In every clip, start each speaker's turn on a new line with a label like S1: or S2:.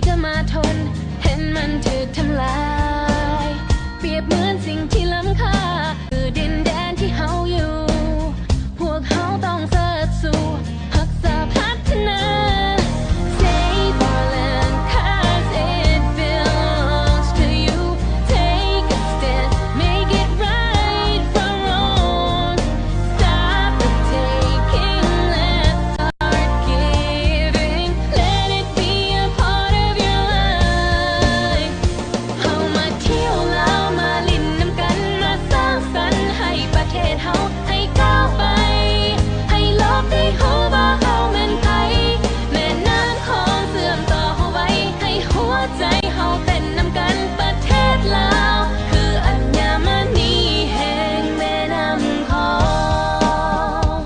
S1: จะมาทนเห็นมันถูกทำลายเปรียบเหมือนสิ่งที่ล้ำค่าคือดินแดนที่เฮาอยู่พวกเฮาต้องเสิร์ชสู่รักษาพัฒนา Save our land cause it belongs to you Take a stand make it right from wrong Stop the taking let's start giving Let it be a part of your life เฮามาเที่ยวลาวมาลิ้นน้ำกันมาสร้างสรรค์ให้ประเทศเฮาให้ก้าวไปให้โลกได้รู้ว่าเฮาแม่นไผแม่น้ำของเสื่อมต่อเฮาไว้ให้หัวใจเฮาเต้นนำกันประเทศลาวคืออัญมณีแห่งแม่น้ำของ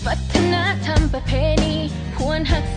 S1: วัฒนธรรมประเพณีควรรักษา